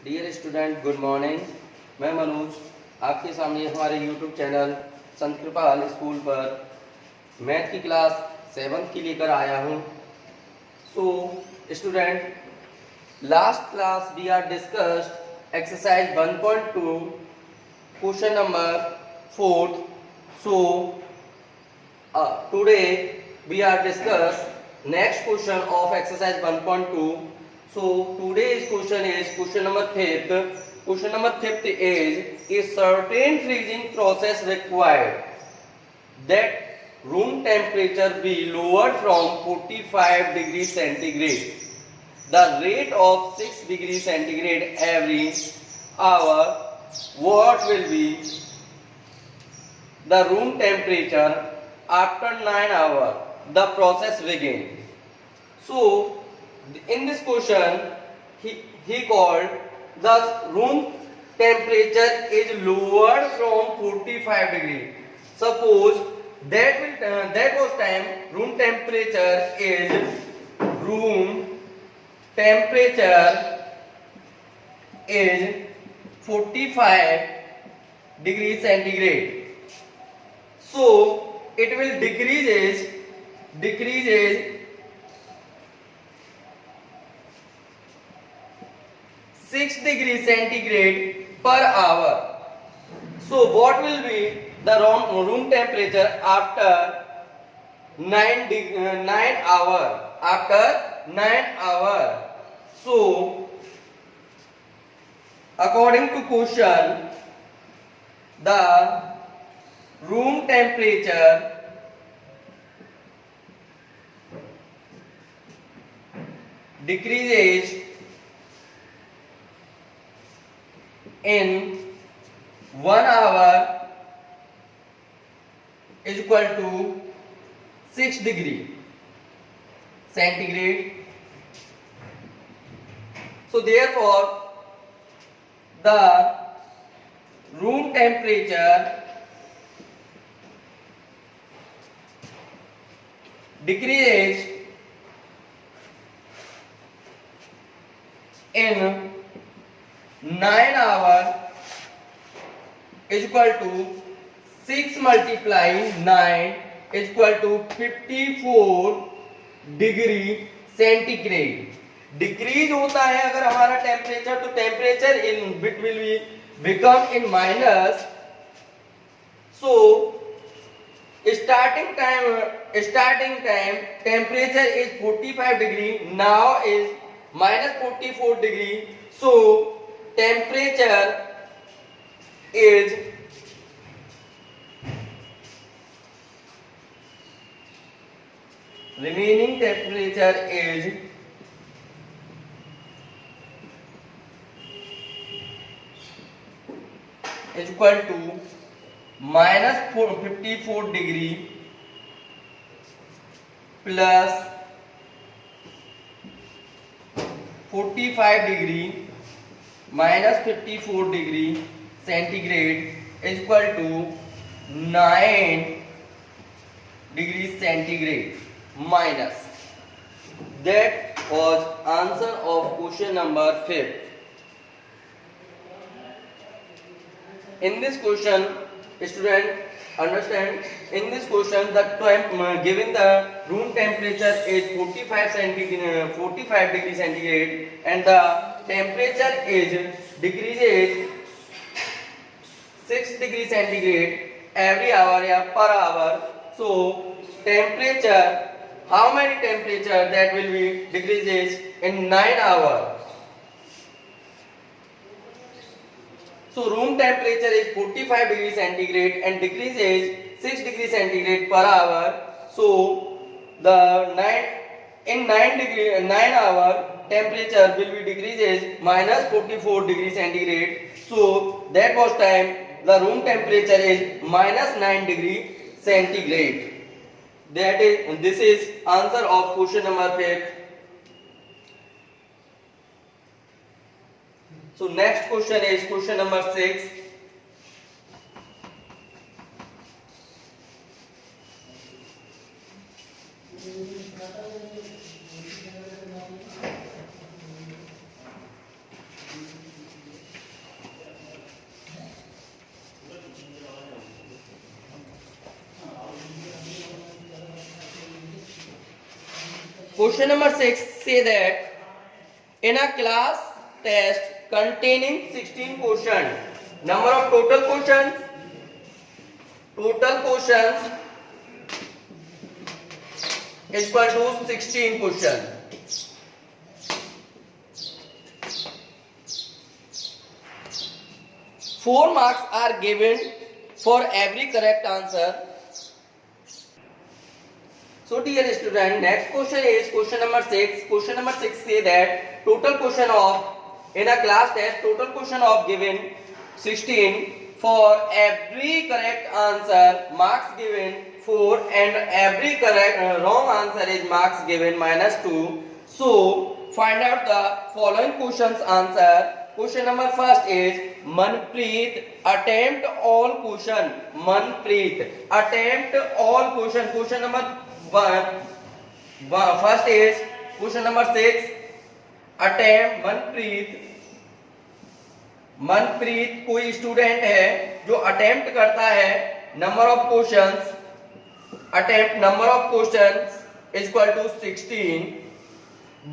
Dear student, good morning. मैं मनोज आपके सामने हमारे YouTube channel Sant Kripal school पर मैथ की क्लास 7th की लेकर आया हूँ। So student, last class we are discussed exercise 1.2 question number 4th. So today we are discuss next question of exercise 1.2. So today's question is question number 5th. Question number 5th is a certain freezing process required that room temperature be lowered from 45 degrees centigrade. The rate of 6 degrees centigrade every hour. What will be the room temperature after 9 hours? The process begin. So in this question he called the room temperature is lowered from 45 degree. Suppose that was time room temperature is 45 degrees centigrade. So it will decreases 6 degrees centigrade per hour. So what will be the room temperature after 9 hour? After 9 hour. So according to question, the room temperature decreases in 1 hour is equal to 6 degree centigrade. So therefore the room temperature decreases in 9 hours is equal to 6 multiplying 9 is equal to 54 degree centigrade. Decrease होता है अगर हमारा temperature, तो temperature in bit will be become in minus. So starting time temperature is 45 degree, now is minus 44 degree. So temperature is remaining temperature is equal to minus 54 degree plus 45 degree minus 54 degree centigrade is equal to 9 degree centigrade minus. That was answer of question number 5. In this question, student, understand, in this question the given the room temperature is 45 degree centigrade and the temperature is decreases 6 degree centigrade every hour या per hour. So temperature, how many temperature that will be decreases in 9 hours? So room temperature is 45 degree centigrade and decreases 6 degree centigrade per hour. So the 9 hour temperature will be decreases minus 44 degree centigrade. So that was time the room temperature is minus 9 degree centigrade. This is answer of question number 5. So next question is question number 6. Question number 6 say that in a class test containing 16 questions, number of total questions is equal to 16 questions. Four marks are given for every correct answer. So dear student, next question is question number 6. Question number 6 say that total question of in a class test total question of given 16, for every correct answer marks given 4 and every correct wrong answer is marks given -2. So find out the following questions answer. Question number first is Manpreet attempt all question. Manpreet attempt all question. Question number first is question number 6 attempt Manpreet कोई student है जो attempt करता है number of questions attempt number of questions is equal to 16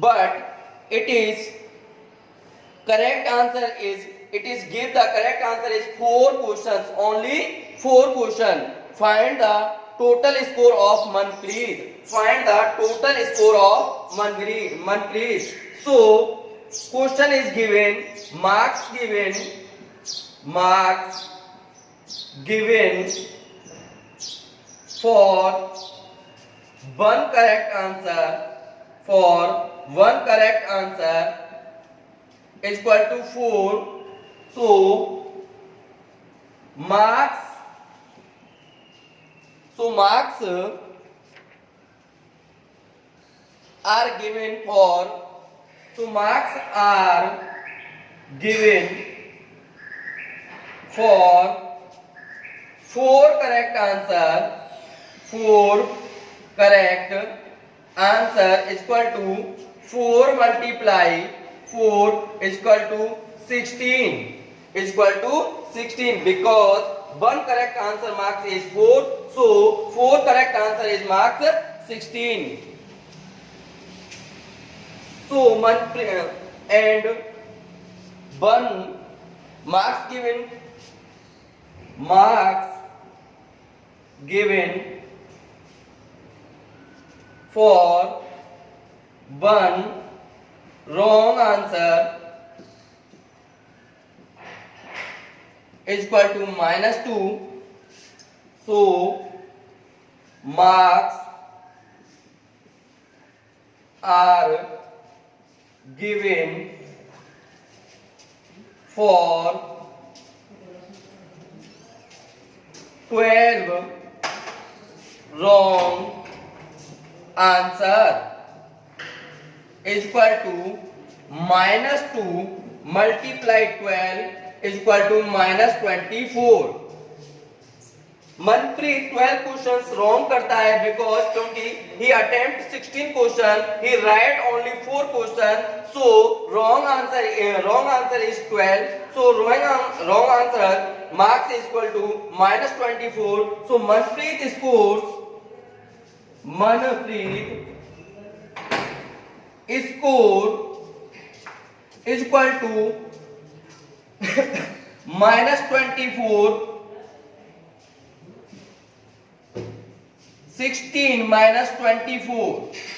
but it is correct answer is it is give the correct answer is 4 questions, only 4 question. Find the total score of Manpreet. Find the total score of Manpreet. So question is given, marks given for one correct answer is equal to 4. So marks are given for four correct answer is equal to 4 multiply 4 is equal to 16 because one correct answer marks is 4, so 4 correct answer is marks 16. So and one marks given for one wrong answer is equal to -2. So marks are given for 12 wrong answer is equal to -2 multiply 12 is equal to -24. Manpreet 12 questions wrong करता है because क्योंकि he attempt 16 question, he write only 4 question, so wrong answer is 12, so wrong answer marks is equal to -24. So Manpreet score is equal to -24. 16 minus 24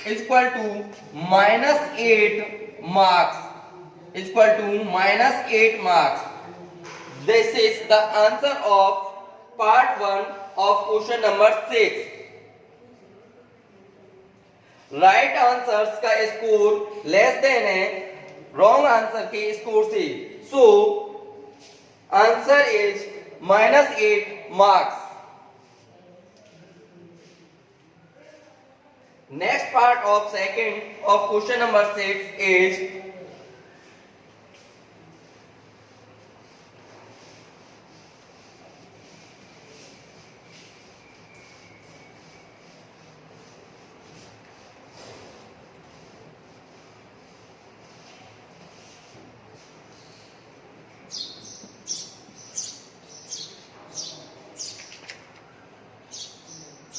is equal to -8 marks. This is the answer of part 1 of question number 6. Right answers का score less than है wrong answer के score से, so answer is -8 marks. Next part of second of question number 6 is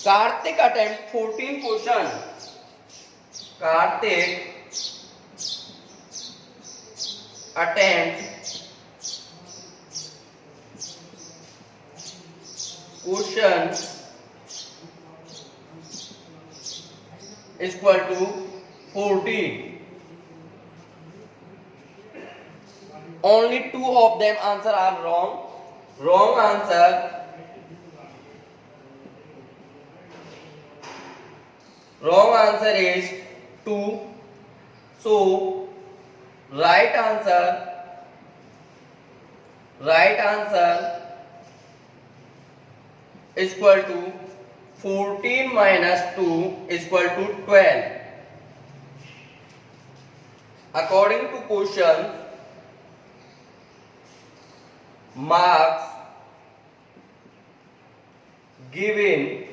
Karthik attempt 14 question. Karthik attempt question is equal to 14. Only two of them answer are wrong. Wrong answer. Wrong answer is 2. So right answer is equal to 14 minus 2 is equal to 12. According to question, marks given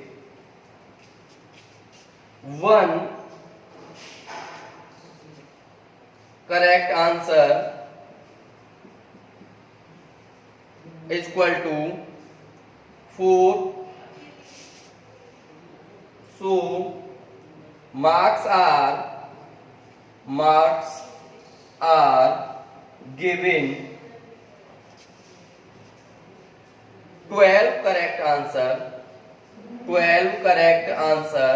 1 correct answer is equal to 4. So marks are given 12 correct answer. 12 correct answer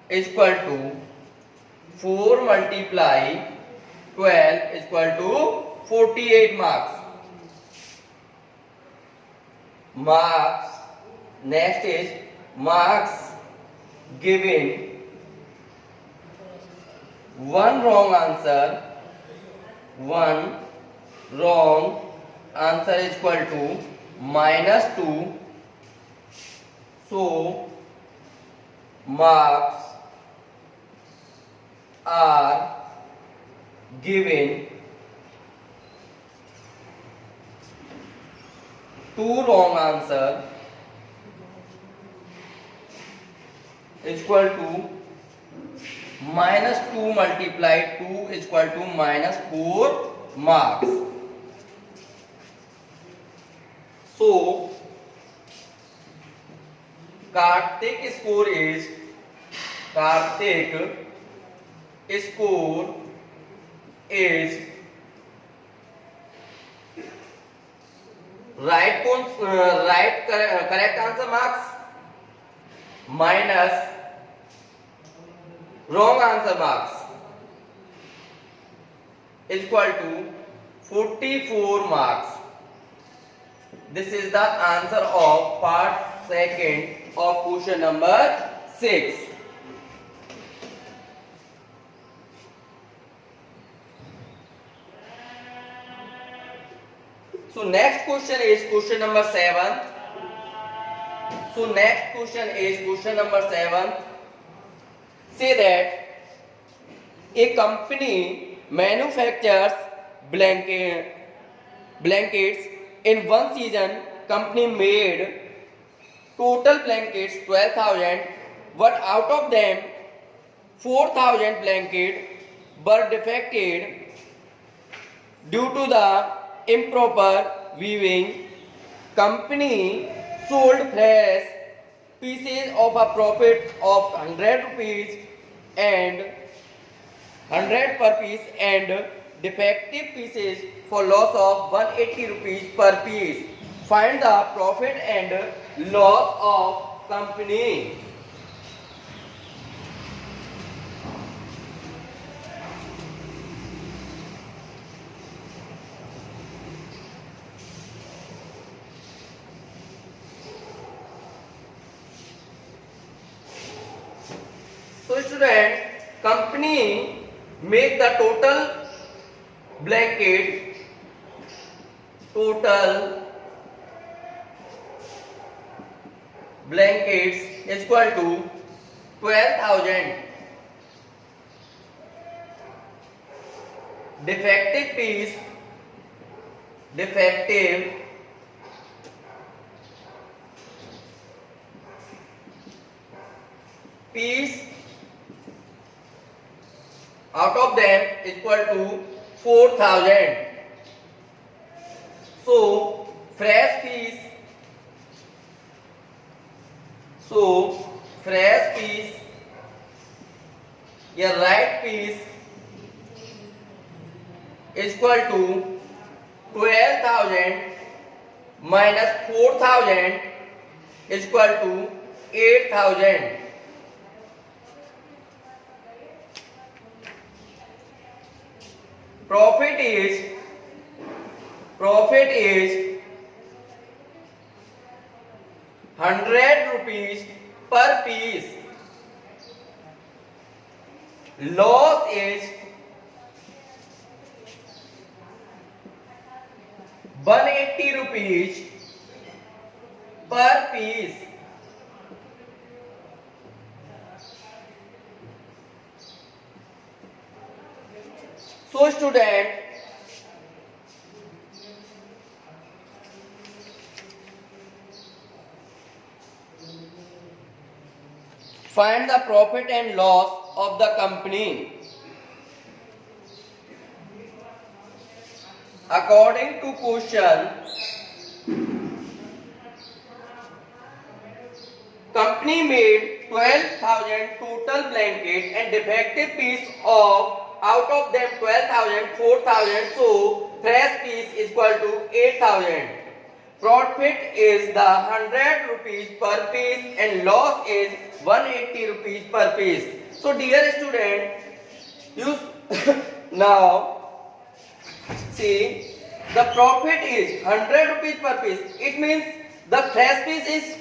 is equal to 4 multiply 12 is equal to 48 marks. Next is marks given 1 wrong answer. 1 wrong answer is equal to -2. So marks are given 2 wrong answer is equal to -2 multiplied 2 is equal to -4 marks. So Karthik score is correct answer marks minus wrong answer marks is equal to 44 marks. This is the answer of part second of question number 6. So next question is question number 7. Say that a company manufactures blankets. In one season, company made total blankets 12,000, but out of them 4,000 blankets were defected due to the improper weaving. Company sold fresh pieces of a profit of 100 rupees and 100 per piece, and defective pieces for loss of 180 rupees per piece. Find the profit and loss of company. So student, company make the total blankets is equal to 12,000. Defective piece out of them is equal to 4,000. So fresh piece your right piece is equal to 12,000 minus 4,000 is equal to 8,000. Profit is 100 rupees per piece. Loss is 180 rupees per piece. So student, find the profit and loss of the company. According to question, company made 12,000 total blanket and defective piece of out of them 12,000, 4,000, so fresh piece is equal to 8,000. Profit is the 100 rupees per piece and loss is 180 rupees per piece. So dear student, you now see, the profit is 100 rupees per piece. It means the fresh piece is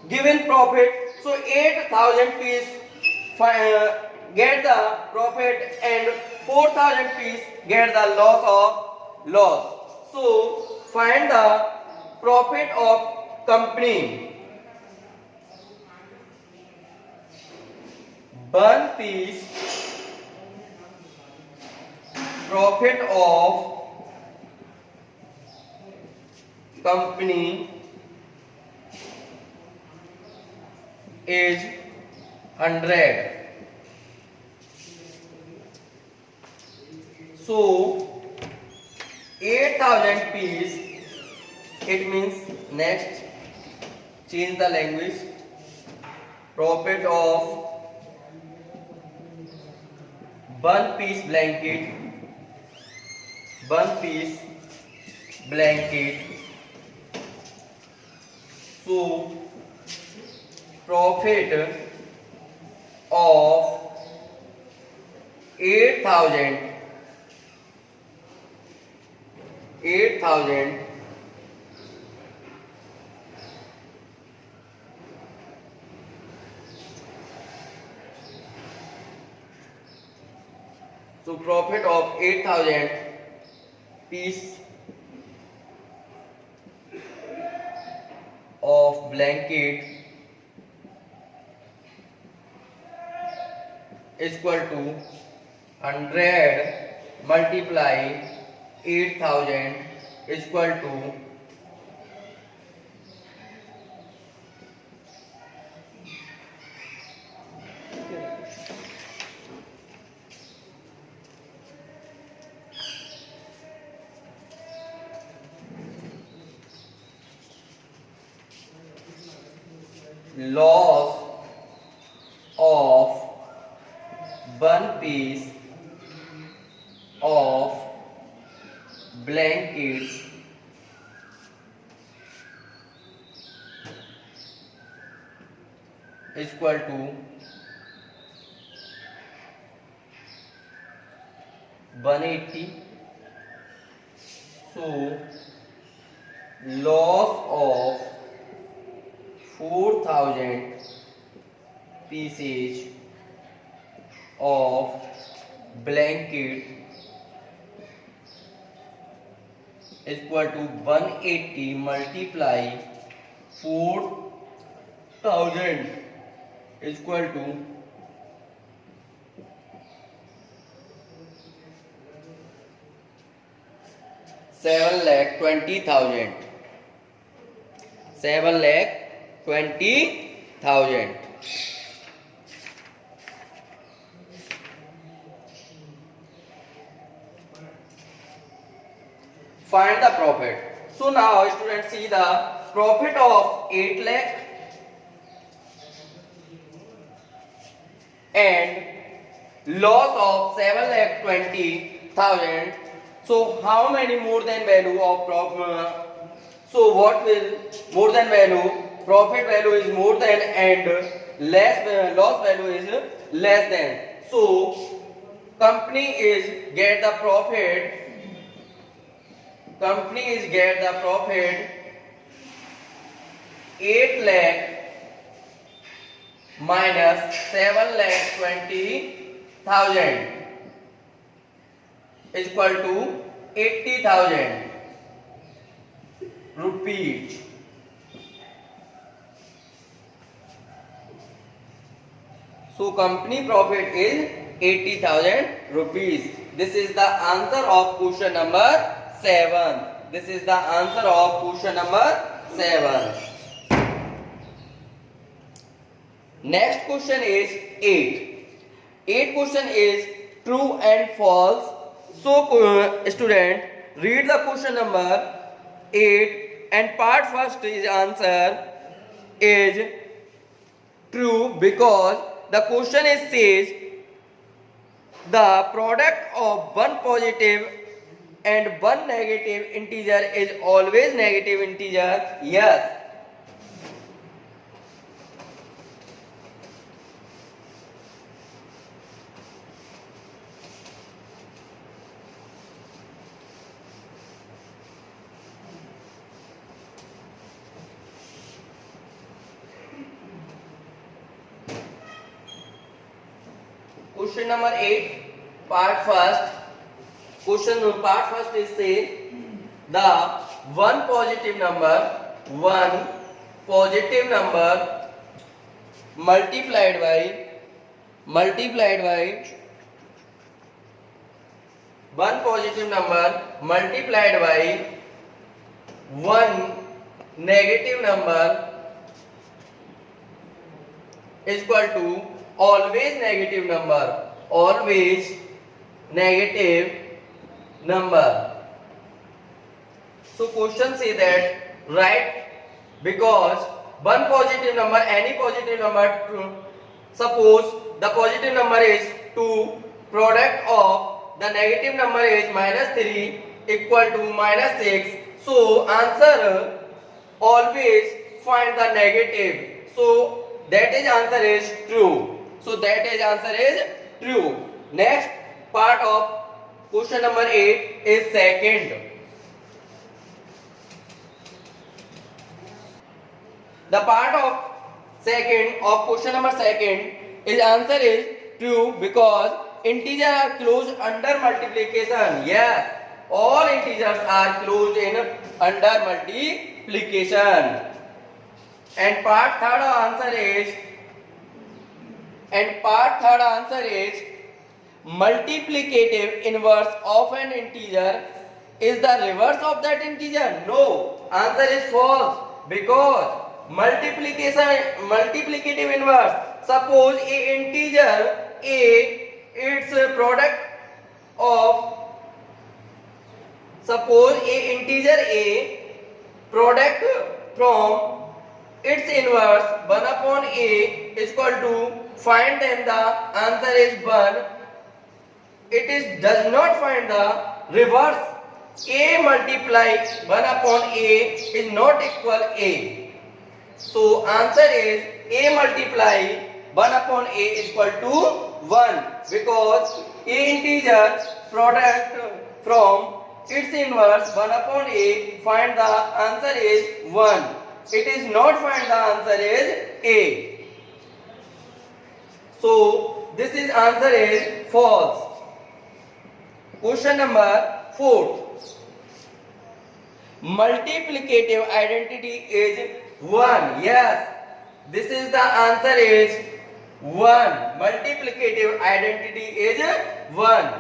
given profit. So 8,000 piece get the profit and 4,000 piece get the loss of loss. So find the profit of company. One piece profit of company is 100. So 8,000 piece, it means next change the language. Profit of one piece blanket, so profit of 8,000 so profit of 8,000 piece of blanket is equal to 100 multiply 8,000 is equal to loss of one piece of blankets is equal to 180. So loss of 4,000 pieces of blanket is equal to 180 multiply 4,000 is equal to 7,20,000. 7,20,000. Find the profit. So now students see the profit of 8 lakh and loss of 7,20,000. So how many more than value of profit? So what will more than value? Profit value is more than and less loss value is less than. So company is get the profit. Company is get the profit 8 lakh minus 7,20,000 is equal to 80,000 rupees. So company profit is 80,000 rupees. This is the answer of question number 7. This is the answer of question number 7. Next question is 8. 8 question is true and false. So student, read the question number 8 and part first is answer is true because the question is says the product of one positive and one negative integer is always negative integer. Yes. Question number 8, part first. Question part first is say the one positive number multiplied by one positive number multiplied by one negative number is equal to always negative number. So question say that right because one positive number, any positive number, suppose the positive number is 2, product of the negative number is -3 equal to -6. So answer always find the negative. So that is answer is true. So that is answer is true. Next part of question number 8 is second. The part of second of question number second is answer is true because integers are closed under multiplication. Yes, all integers are closed in under multiplication. And part third answer is multiplicative inverse of an integer is the reverse of that integer. No, answer is false because multiplicative inverse, suppose a integer a its product of product from its inverse 1 upon a is equal to find then the answer is 1. It is does not find the reverse. A multiply 1 upon a is not equal a. So answer is a multiply 1 upon a is equal to 1 because a integer product from its inverse 1 upon a find the answer is 1. It is not find the answer is a. So this is answer is false. Question number 4. Multiplicative identity is 1. Yes, this is the answer is 1. Multiplicative identity is 1.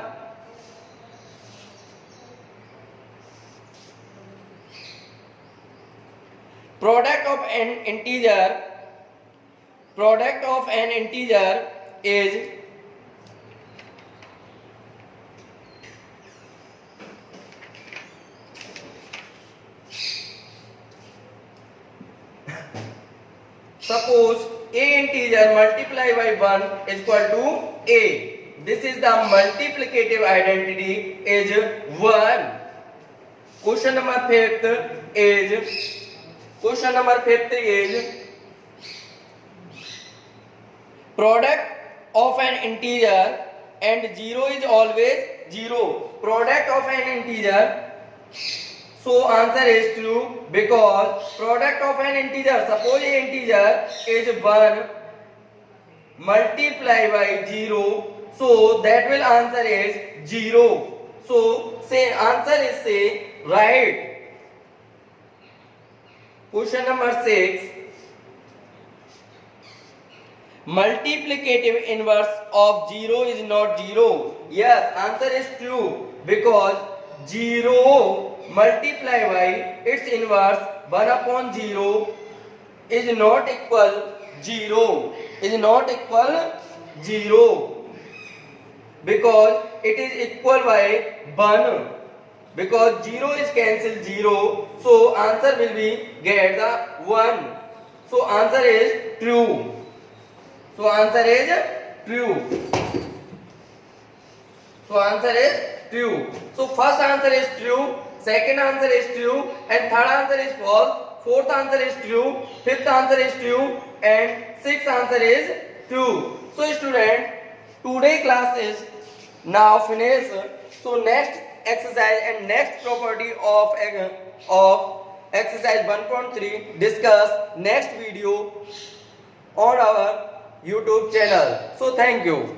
Product of an integer is suppose a integer multiplied by 1 is equal to a. this is the multiplicative identity is 1. Question number 5 is product of an integer and 0 is always 0. Product of an integer, so answer is true because product of an integer, suppose a integer is 1 multiply by 0, so that will answer is 0. So say answer is say right. Question number 6, multiplicative inverse of 0 is not 0. Yes, answer is true because 0 multiply by its inverse 1 upon 0 is not equal 0. Is not equal 0 because it is equal by 1. Because 0 is cancelled 0, so answer will be get the 1. So answer is true. So answer is true. So answer is true. So first answer is true, second answer is true, and third answer is false. Fourth answer is true, fifth answer is true, and sixth answer is true. So student, today class is now finished. So next exercise and next property of exercise 1.3 discuss next video on our YouTube channel. So thank you.